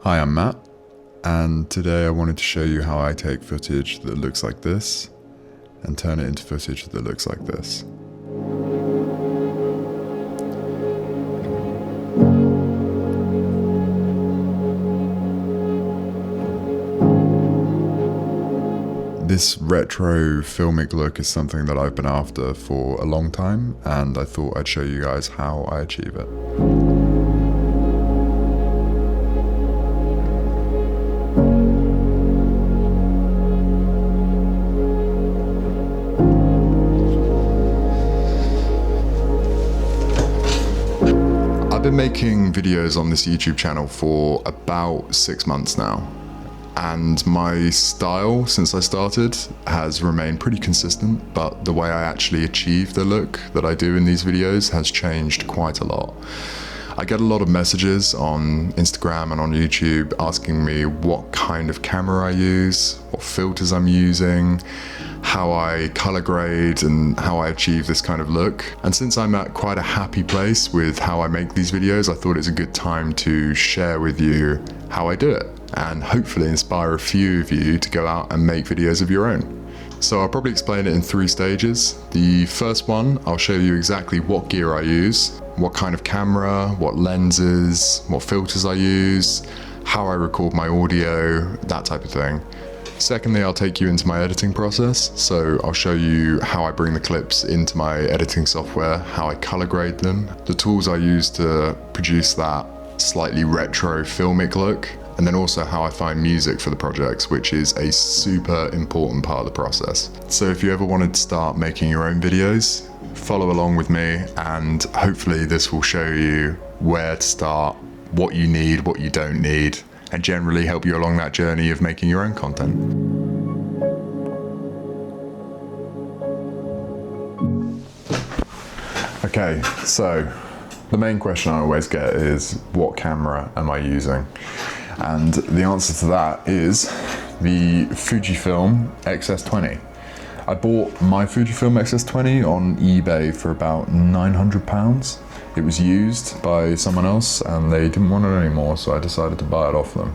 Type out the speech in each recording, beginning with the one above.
Hi, I'm Matt, and today I wanted to show you how I take footage that looks like this and turn it into footage that looks like this. This retro filmic look is something that I've been after for a long time, and I thought I'd show you guys how I achieve it. I've been making videos on this YouTube channel for about 6 months now, and my style since I started has remained pretty consistent, but the way I actually achieve the look that I do in these videos has changed quite a lot. I get a lot of messages on Instagram and on YouTube asking me what kind of camera I use, what filters I'm using, how I color grade and how I achieve this kind of look. And since I'm at quite a happy place with how I make these videos, I thought it's a good time to share with you how I do it and hopefully inspire a few of you to go out and make videos of your own. So I'll probably explain it in 3 stages. The first one, I'll show you exactly what gear I use, what kind of camera, what lenses, what filters I use, how I record my audio, that type of thing. Secondly, I'll take you into my editing process. So I'll show you how I bring the clips into my editing software, how I color grade them, the tools I use to produce that slightly retro filmic look, and then also how I find music for the projects, which is a super important part of the process. So if you ever wanted to start making your own videos, follow along with me, and hopefully this will show you where to start, what you need, what you don't need, and generally help you along that journey of making your own content. Okay, so the main question I always get is, what camera am I using? And the answer to that is the Fujifilm X-S20. I bought my Fujifilm X-S20 on eBay for about £900. It was used by someone else and they didn't want it anymore, so I decided to buy it off them.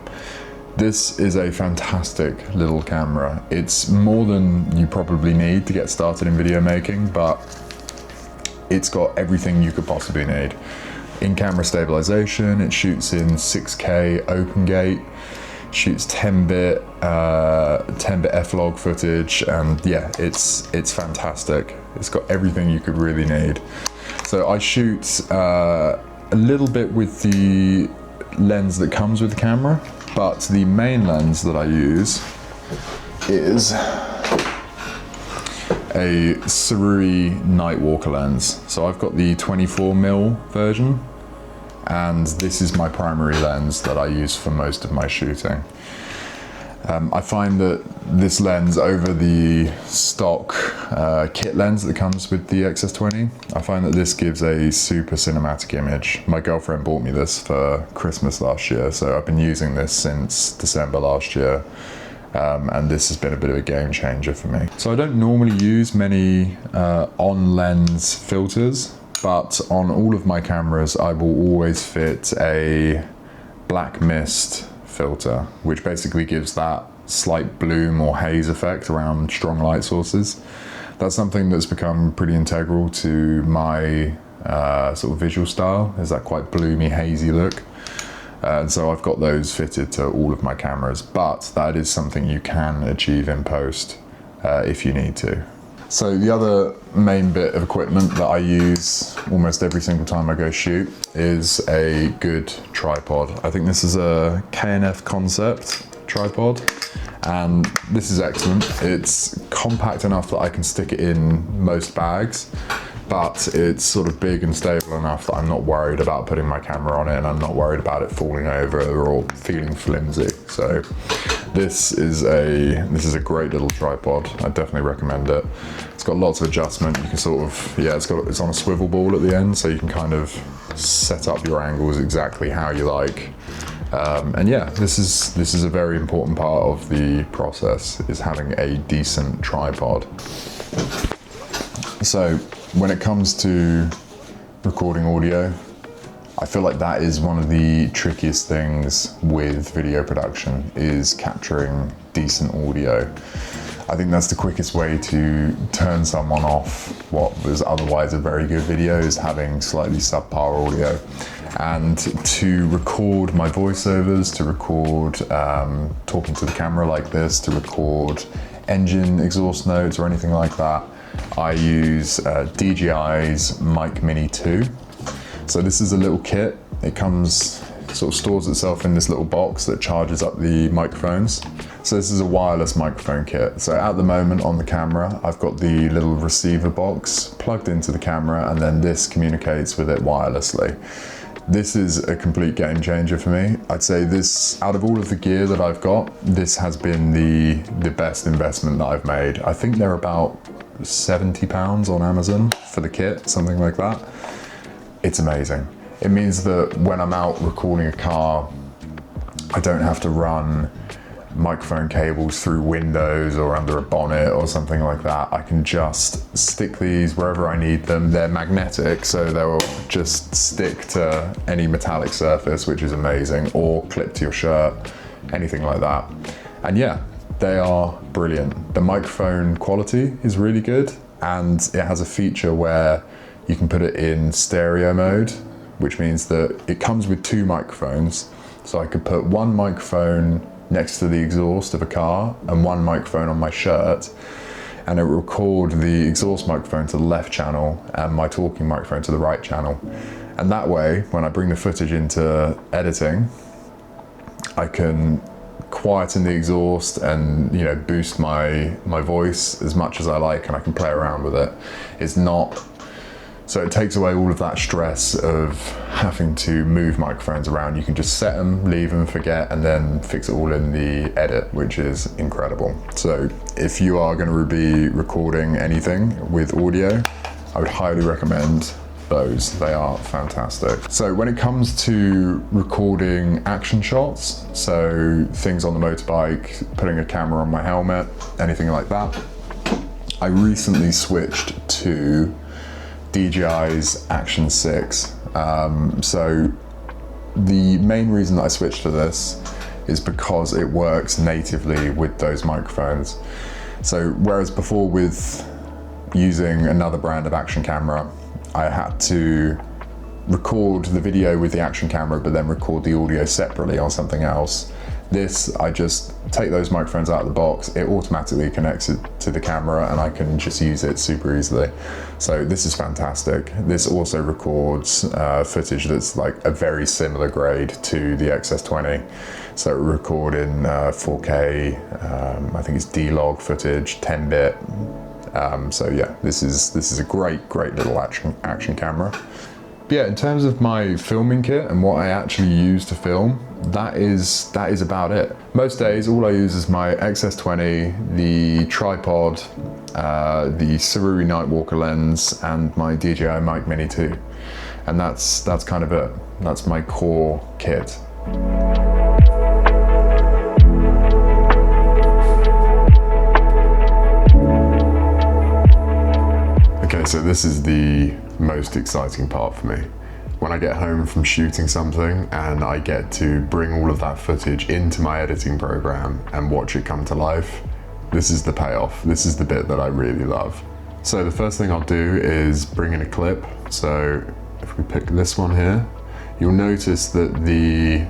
This is a fantastic little camera. It's more than you probably need to get started in video making, but it's got everything you could possibly need. In-camera stabilization, it shoots in 6K open gate, shoots 10-bit f-log footage, and yeah, it's fantastic. It's got everything you could really need. So I shoot a little bit with the lens that comes with the camera, but the main lens that I use is a Sarui Nightwalker lens. So I've got the 24mm version, and this is my primary lens that I use for most of my shooting. I find that this lens over the stock kit lens that comes with the X-S20, I find that this gives a super cinematic image. My girlfriend bought me this for Christmas last year, so I've been using this since December last year. And this has been a bit of a game changer for me. So I don't normally use many on-lens filters, but on all of my cameras I will always fit a black mist filter, which basically gives that slight bloom or haze effect around strong light sources. That's something that's become pretty integral to my sort of visual style, is that quite bloomy, hazy look. And so I've got those fitted to all of my cameras, but that is something you can achieve in post if you need to. So the other main bit of equipment that I use almost every single time I go shoot is a good tripod. I think this is a K&F Concept tripod, and this is excellent. It's compact enough that I can stick it in most bags, but it's sort of big and stable enough that I'm not worried about putting my camera on it, and I'm not worried about it falling over or feeling flimsy. So this is a great little tripod. I definitely recommend it. It's got lots of adjustment. You can sort of, yeah, it's on a swivel ball at the end, so you can kind of set up your angles exactly how you like. And yeah, this is a very important part of the process, is having a decent tripod. So when it comes to recording audio, I feel like that is one of the trickiest things with video production, is capturing decent audio. I think that's the quickest way to turn someone off what was otherwise a very good video, is having slightly subpar audio. And to record my voiceovers, to record talking to the camera like this, to record engine exhaust notes or anything like that, I use DJI's Mic Mini 2. So this is a little kit. It comes, sort of stores itself in this little box that charges up the microphones. So this is a wireless microphone kit. So at the moment on the camera, I've got the little receiver box plugged into the camera, and then this communicates with it wirelessly. This is a complete game changer for me. I'd say this, out of all of the gear that I've got, this has been the best investment that I've made. I think they're about £70 on Amazon for the kit, something like that. It's amazing. It means that when I'm out recording a car, I don't have to run microphone cables through windows or under a bonnet or something like that. I can just stick these wherever I need them. They're magnetic, so they'll just stick to any metallic surface, which is amazing, or clip to your shirt, anything like that. And yeah, they are brilliant. The microphone quality is really good, and it has a feature where you can put it in stereo mode, which means that it comes with two microphones. So I could put one microphone next to the exhaust of a car and one microphone on my shirt, and it will record the exhaust microphone to the left channel and my talking microphone to the right channel. And that way, when I bring the footage into editing, I can quieten the exhaust and, you know, boost my voice as much as I like, and I can play around with it. It's not, so it takes away all of that stress of having to move microphones around. You can just set them, leave them, forget, and then fix it all in the edit, which is incredible. So if you are going to be recording anything with audio, I would highly recommend those. They are fantastic. So when it comes to recording action shots, so things on the motorbike, putting a camera on my helmet, anything like that, I recently switched to DJI's Action 6. So the main reason that I switched to this is because it works natively with those microphones. So whereas before with using another brand of action camera, I had to record the video with the action camera but then record the audio separately on something else. This, I just take those microphones out of the box, it automatically connects it to the camera, and I can just use it super easily. So this is fantastic. This also records footage that's like a very similar grade to the XS20. So it will record in 4K, I think it's D-Log footage, 10-bit. So yeah, this is a great little action camera. But yeah, in terms of my filming kit and what I actually use to film, that is about it. Most days, all I use is my XS20, the tripod, the Sururi Nightwalker lens, and my DJI Mic Mini 2. And that's kind of it. That's my core kit. Okay, so this is the most exciting part for me. When I get home from shooting something and I get to bring all of that footage into my editing program and watch it come to life, this is the payoff. This is the bit that I really love. So the first thing I'll do is bring in a clip. So if we pick this one here, you'll notice that the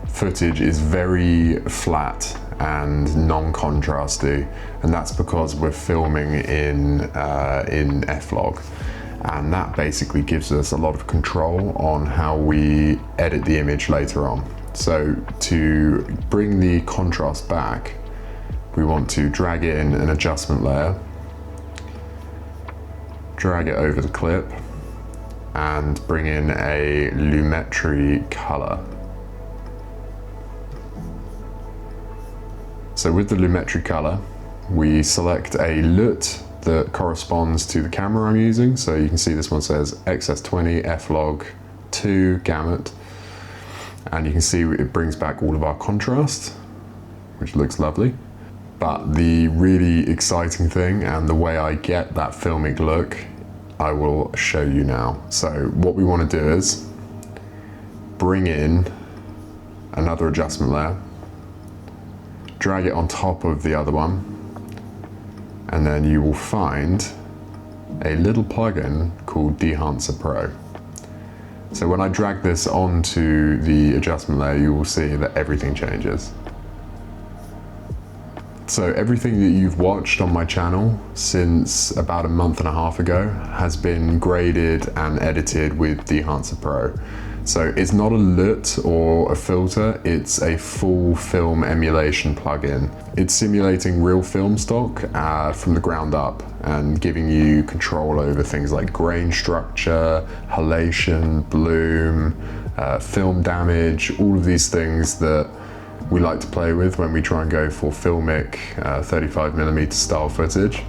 footage is very flat and non-contrasty, and that's because we're filming in F-Log. And that basically gives us a lot of control on how we edit the image later on. So to bring the contrast back, we want to drag in an adjustment layer, drag it over the clip, and bring in a lumetri color. So with the lumetri color, we select a LUT that corresponds to the camera I'm using. So you can see this one says XS20 F-Log 2 gamut, and you can see it brings back all of our contrast, which looks lovely. But the really exciting thing, and the way I get that filmic look, I will show you now. So what we want to do is bring in another adjustment layer, drag it on top of the other one, and then you will find a little plugin called Dehancer Pro. So when I drag this onto the adjustment layer, you will see that everything changes. So everything that you've watched on my channel since about a month and a half ago has been graded and edited with Dehancer Pro. So it's not a LUT or a filter, it's a full film emulation plugin. It's simulating real film stock from the ground up and giving you control over things like grain structure, halation, bloom, film damage, all of these things that we like to play with when we try and go for filmic 35mm style footage.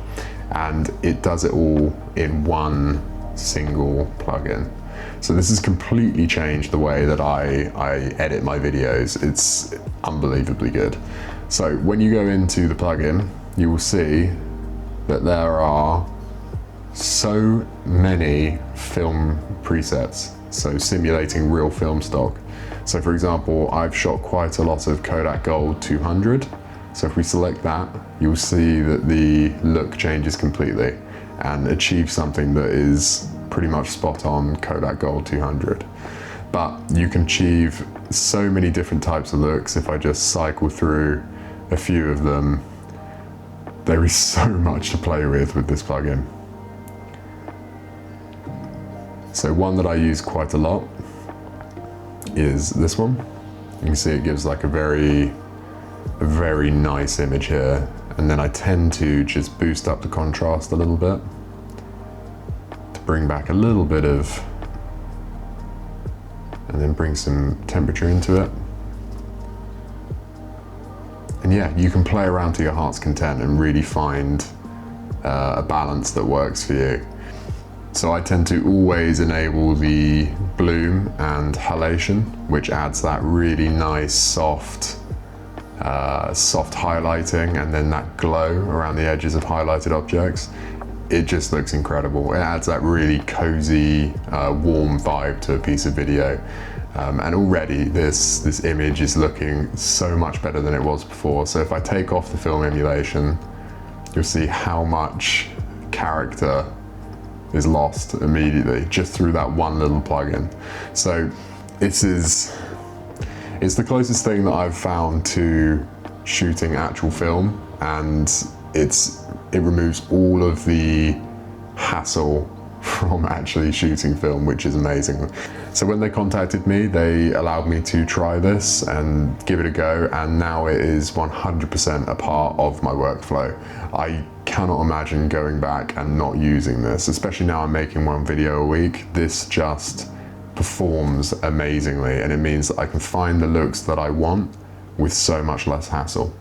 And it does it all in one single plugin. So this has completely changed the way that I edit my videos. It's unbelievably good. So when you go into the plugin, you will see that there are so many film presets, so simulating real film stock. So for example, I've shot quite a lot of Kodak Gold 200. So if we select that, you'll see that the look changes completely and achieves something that is pretty much spot on Kodak Gold 200. But you can achieve so many different types of looks. If I just cycle through a few of them, there is so much to play with this plugin. So one that I use quite a lot is this one. You can see it gives like a very nice image here. And then I tend to just boost up the contrast a little bit to bring back a little bit of, and then bring some temperature into it. And yeah, you can play around to your heart's content and really find a balance that works for you. So I tend to always enable the bloom and halation, which adds that really nice soft highlighting, and then that glow around the edges of highlighted objects. It just looks incredible. It adds that really cozy, warm vibe to a piece of video. And already this image is looking so much better than it was before. So if I take off the film emulation, you'll see how much character is lost immediately just through that one little plugin. So it's the closest thing that I've found to shooting actual film, and it removes all of the hassle from actually shooting film, which is amazing. So when they contacted me, they allowed me to try this and give it a go, and now it is 100% a part of my workflow. I cannot imagine going back and not using this, especially now I'm making one video a week. This just performs amazingly, and it means that I can find the looks that I want with so much less hassle.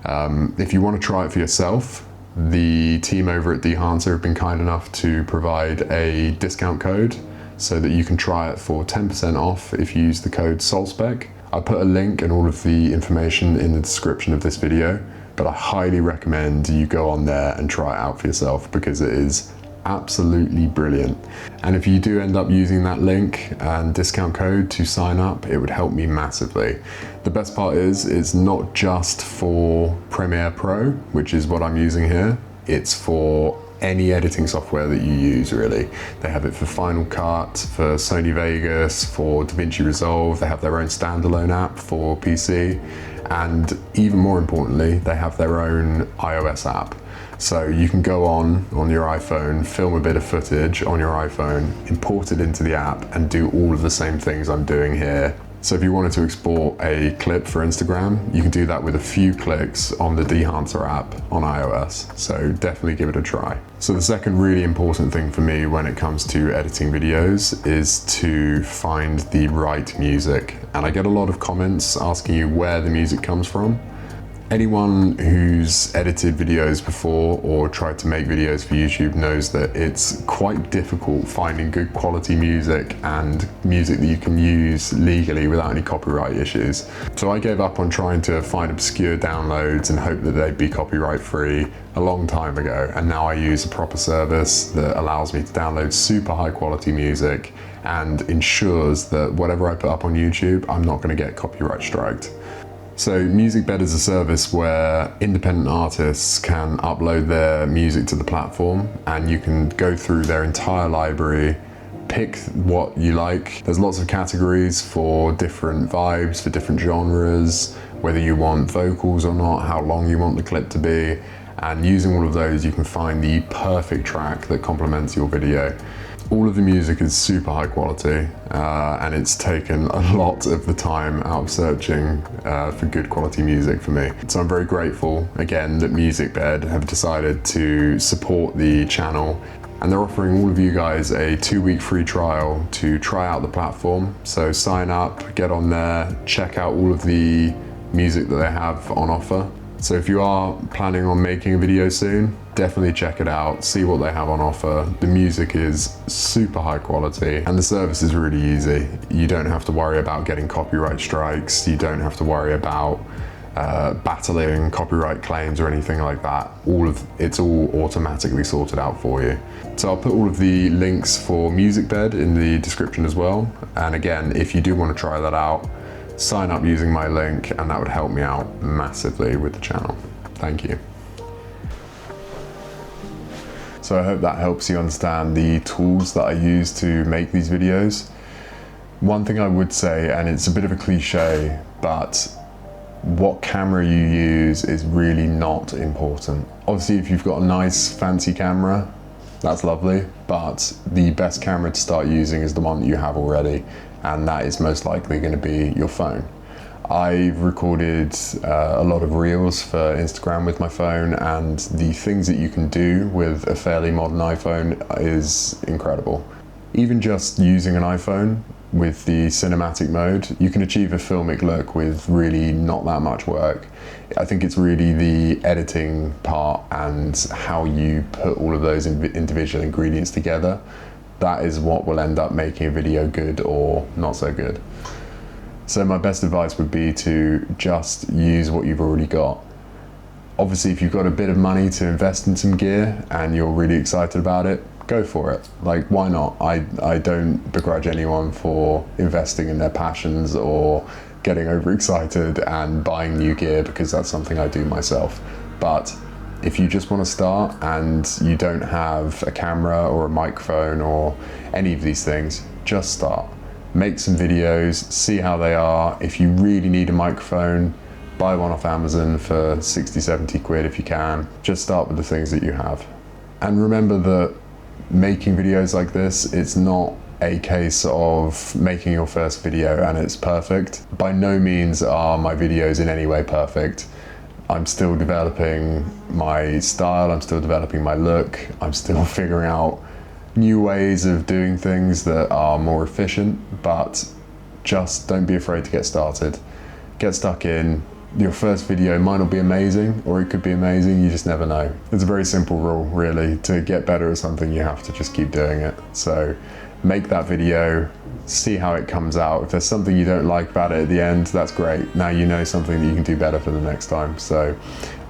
If you want to try it for yourself, the team over at Dehancer have been kind enough to provide a discount code so that you can try it for 10% off if you use the code SOLSPEC. I'll put a link and all of the information in the description of this video, but I highly recommend you go on there and try it out for yourself because it is absolutely brilliant. And if you do end up using that link and discount code to sign up, it would help me massively. The best part is it's not just for Premiere Pro, which is what I'm using here. It's for any editing software that you use, really. They have it for Final Cut, for Sony Vegas, for DaVinci Resolve. They have their own standalone app for PC. And even more importantly, they have their own iOS app. So you can go on your iPhone, film a bit of footage on your iPhone, import it into the app, and do all of the same things I'm doing here. So if you wanted to export a clip for Instagram, you can do that with a few clicks on the Dehancer app on iOS. So definitely give it a try. So the second really important thing for me when it comes to editing videos is to find the right music. And I get a lot of comments asking you where the music comes from. Anyone who's edited videos before or tried to make videos for YouTube knows that it's quite difficult finding good quality music and music that you can use legally without any copyright issues. So I gave up on trying to find obscure downloads and hope that they'd be copyright free a long time ago, and now I use a proper service that allows me to download super high quality music and ensures that whatever I put up on YouTube, I'm not going to get copyright striked. So Musicbed is a service where independent artists can upload their music to the platform, and you can go through their entire library, pick what you like. There's lots of categories for different vibes, for different genres, whether you want vocals or not, how long you want the clip to be, and using all of those you can find the perfect track that complements your video. All of the music is super high quality, and it's taken a lot of the time out of searching for good quality music for me. So I'm very grateful, again, that Musicbed have decided to support the channel, and they're offering all of you guys a 2-week free trial to try out the platform. So sign up, get on there, check out all of the music that they have on offer. So if you are planning on making a video soon, definitely check it out, see what they have on offer. The music is super high quality and the service is really easy. You don't have to worry about getting copyright strikes, you don't have to worry about battling copyright claims or anything like that. It's all automatically sorted out for you. So I'll put all of the links for Musicbed in the description as well. And again, if you do want to try that out, sign up using my link and that would help me out massively with the channel. Thank you. So I hope that helps you understand the tools that I use to make these videos. One thing I would say, and it's a bit of a cliche, but what camera you use is really not important. Obviously, if you've got a nice fancy camera, that's lovely, but the best camera to start using is the one that you have already, and that is most likely going to be your phone. I've recorded a lot of reels for Instagram with my phone, and the things that you can do with a fairly modern iPhone is incredible. Even just using an iPhone with the cinematic mode, you can achieve a filmic look with really not that much work. I think it's really the editing part and how you put all of those individual ingredients together. That is what will end up making a video good or not so good. So my best advice would be to just use what you've already got. Obviously, if you've got a bit of money to invest in some gear and you're really excited about it, go for it. Like, why not? I don't begrudge anyone for investing in their passions or getting overexcited and buying new gear, because that's something I do myself. But if you just want to start and you don't have a camera or a microphone or any of these things, just start. Make some videos, see how they are. If you really need a microphone, buy one off Amazon for 60, 70 quid if you can. Just start with the things that you have. And remember that making videos like this, it's not a case of making your first video and it's perfect. By no means are my videos in any way perfect. I'm still developing my style, I'm still developing my look, I'm still figuring out new ways of doing things that are more efficient, but just don't be afraid to get started. Get stuck in. Your first video might not be amazing, or it could be amazing, you just never know. It's a very simple rule, really. To get better at something, you have to just keep doing it. So make that video, see how it comes out. If there's something you don't like about it at the end, that's great. Now you know something that you can do better for the next time. So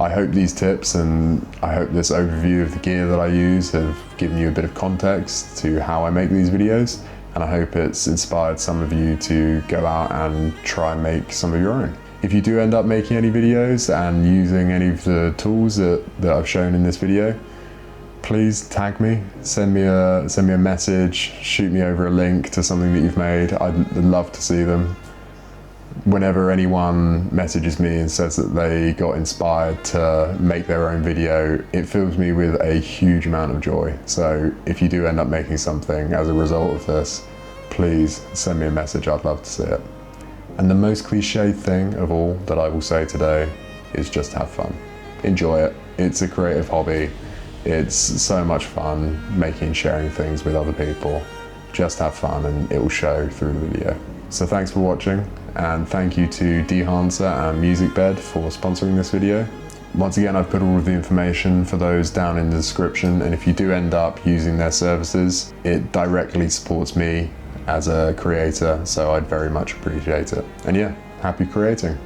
I hope these tips and I hope this overview of the gear that I use have given you a bit of context to how I make these videos. And I hope it's inspired some of you to go out and try and make some of your own. If you do end up making any videos and using any of the tools that I've shown in this video, please tag me, send me a message, shoot me over a link to something that you've made. I'd love to see them. Whenever anyone messages me and says that they got inspired to make their own video, it fills me with a huge amount of joy. So if you do end up making something as a result of this, please send me a message, I'd love to see it. And the most cliche thing of all that I will say today is just have fun. Enjoy it. It's a creative hobby. It's so much fun making and sharing things with other people. just have fun and it will show through the video. So thanks for watching, and thank you to Dehancer and Musicbed for sponsoring this video. Once again, I've put all of the information for those down in the description, and if you do end up using their services, it directly supports me as a creator, so I'd very much appreciate it. And yeah, happy creating.